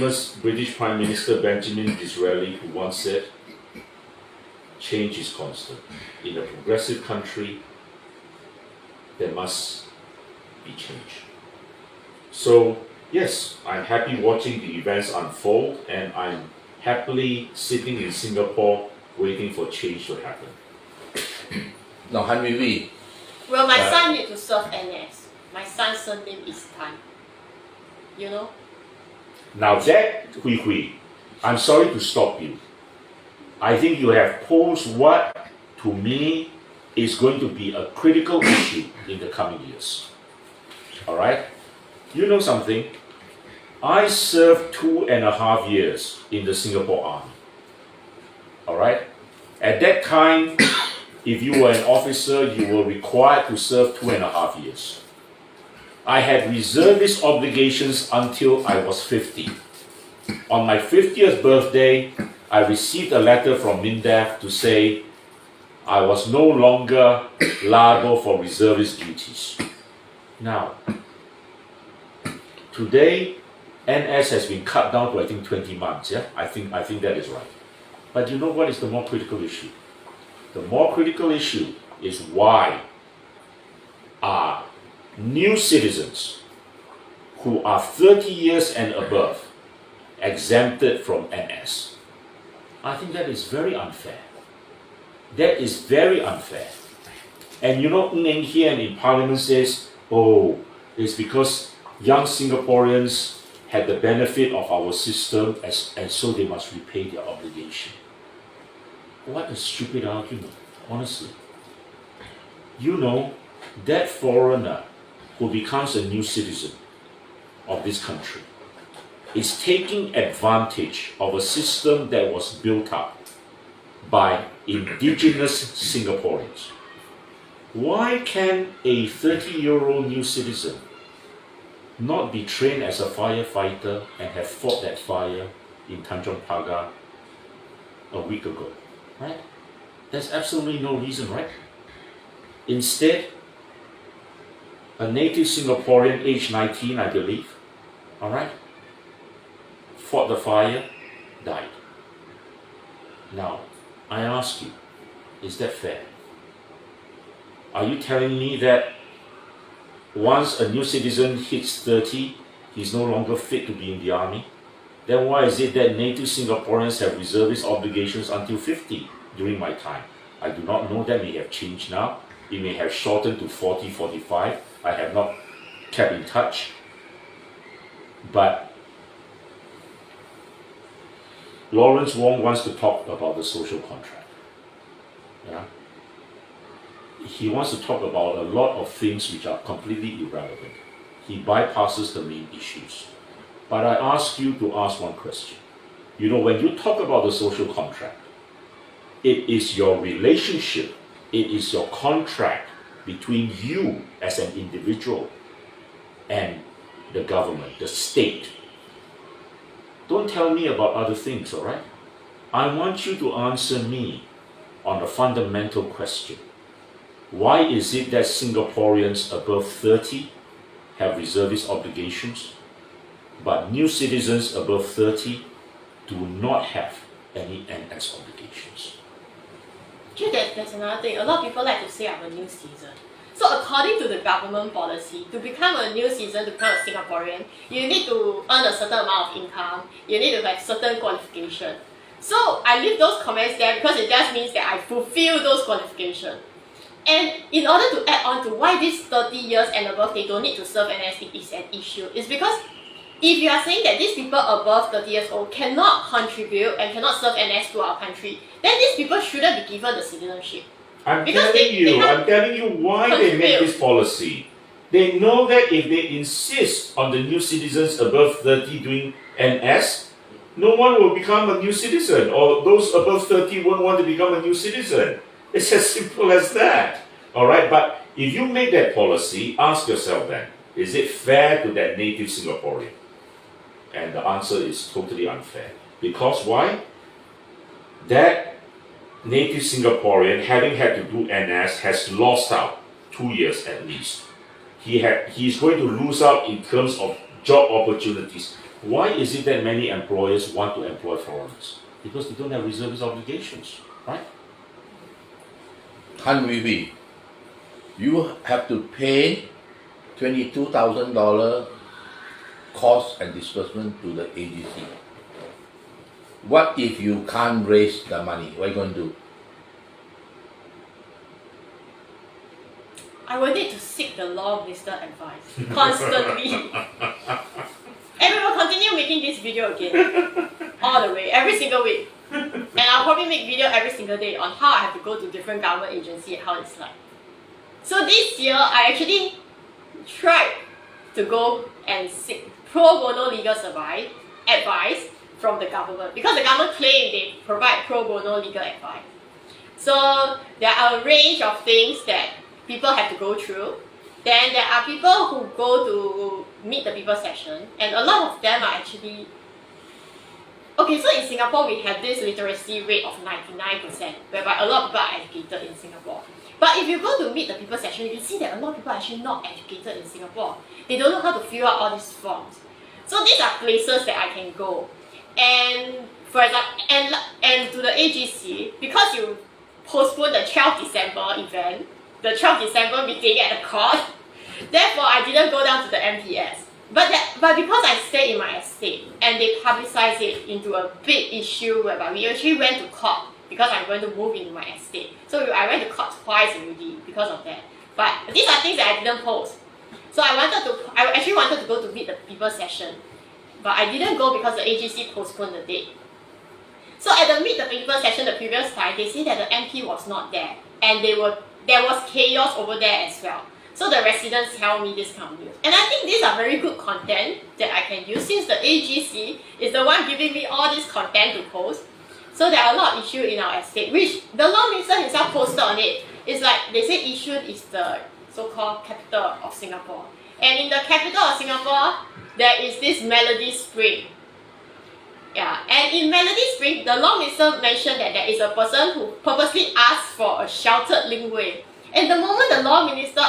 famous British Prime Minister Benjamin Disraeli, who once said, change is constant. In a progressive country, there must be change. So, yes, I'm happy watching the events unfold, and I'm happily sitting in Singapore waiting for change to happen. Now, Han Hui Hui. Well, my son need to serve NS. My son's surname is Tan. You know? Now that, Hui Hui, I'm sorry to stop you. I think you have posed what, to me, is going to be a critical issue in the coming years. Alright? You know something? I served 2.5 years in the Singapore Army. Alright? At that time, if you were an officer, you were required to serve 2.5 years. I had reservist obligations until I was 50. On my 50th birthday, I received a letter from MINDEF to say I was no longer liable for reservist duties. Now, today, NS has been cut down to I think 20 months. Yeah, I think that is right. But you know what is the more critical issue? The more critical issue is why are new citizens who are 30 years and above exempted from NS. I think that is very unfair. That is very unfair. And you know, Ng here and in Parliament says, oh, it's because young Singaporeans had the benefit of our system and so they must repay their obligation. What a stupid argument, honestly. You know, that foreigner who becomes a new citizen of this country is taking advantage of a system that was built up by indigenous Singaporeans. Why can a 30-year-old new citizen not be trained as a firefighter and have fought that fire in Tanjong Pagar a week ago? Right? There's absolutely no reason, right? Instead, a native Singaporean, aged 19, I believe, all right, fought the fire, died. Now, I ask you, is that fair? Are you telling me that once a new citizen hits 30, he's no longer fit to be in the army? Then why is it that native Singaporeans have reservist obligations until 50 during my time? I do not know, that may have changed now. It may have shortened to 40, 45. I have not kept in touch. But Lawrence Wong wants to talk about the social contract. Yeah? He wants to talk about a lot of things which are completely irrelevant. He bypasses the main issues. But I ask you to ask one question. You know, when you talk about the social contract, it is your relationship, it is your contract between you as an individual and the government, the state. Don't tell me about other things, all right? I want you to answer me on the fundamental question. Why is it that Singaporeans above 30 have reservist obligations, but new citizens above 30 do not have any NS obligations? There's another thing. A lot of people like to say I'm a new citizen. So according to the government policy, to become a new citizen, to become a Singaporean, you need to earn a certain amount of income, you need to have certain qualification. So I leave those comments there because it just means that I fulfill those qualifications. And in order to add on to why these 30 years and above, they don't need to serve NS is an issue, is because if you are saying that these people above 30 years old cannot contribute and cannot serve NS to our country, then these people shouldn't be given the citizenship. I'm telling you why they make this policy. They know that if they insist on the new citizens above 30 doing NS, no one will become a new citizen, or those above 30 won't want to become a new citizen. It's as simple as that. Alright, but if you make that policy, ask yourself then, is it fair to that native Singaporean? And the answer is totally unfair. Because why? That native Singaporean, having had to do NS, has lost out 2 years at least. He's going to lose out in terms of job opportunities. Why is it that many employers want to employ foreigners? Because they don't have reservist obligations, right? Han Hui Hui, you have to pay $22,000 cost and disbursement to the AGC. What if you can't raise the money? What are you going to do? I will need to seek the law minister advice constantly. And we will continue making this video again. All the way, every single week. And I'll probably make video every single day on how I have to go to different government agencies and how it's like. So this year, I actually tried to go and seek pro bono legal advice from the government, because the government claims they provide pro bono legal advice. So there are a range of things that people have to go through. Then there are people who go to meet the people session, and a lot of them are actually... Okay, so in Singapore, we have this literacy rate of 99%, whereby a lot of people are educated in Singapore. But if you go to meet the people session, you can see that a lot of people are actually not educated in Singapore. They don't know how to fill out all these forms. So these are places that I can go. And for example, and to the AGC, because you postponed the 12 December event, the 12 December meeting at the court, therefore I didn't go down to the MPS. But because I stay in my estate and they publicize it into a big issue whereby we actually went to court because I'm going to move into my estate. So I went to court twice already because of that. But these are things that I didn't post. So I actually wanted to go to meet the people session, but I didn't go because the AGC postponed the date. So at the meet the people session the previous time, they said that the MP was not there, and there was chaos over there as well. So the residents tell me this kind of news. And I think these are very good content that I can use, since the AGC is the one giving me all this content to post. So there are a lot of issues in our estate, which the law minister himself posted on it. It's like they say Yishun is the so-called capital of Singapore. And in the capital of Singapore, there is this Melody Spring. Yeah, and in Melody Spring, the law minister mentioned that there is a person who purposely asked for a sheltered linkway. And the moment the law minister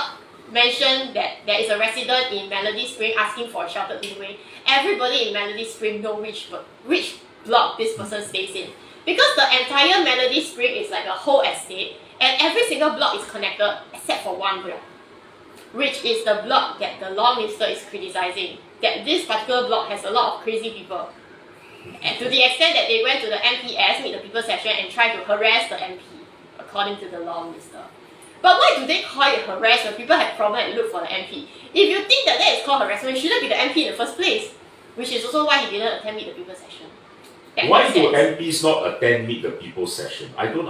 mentioned that there is a resident in Melody Spring asking for a sheltered linkway, everybody in Melody Spring know which block this person stays in. Because the entire Melody Spring is like a whole estate, and every single block is connected except for one block, which is the block that the law minister is criticizing, that this particular block has a lot of crazy people. And to the extent that they went to the MPS, meet the people session, and tried to harass the MP, according to the law minister. But why do they call it harassment? People have problem and look for the MP. If you think that is called harassment, it shouldn't be the MP in the first place, which is also why he didn't attend meet the people session. Why do MPs not attend meet the people session? I don't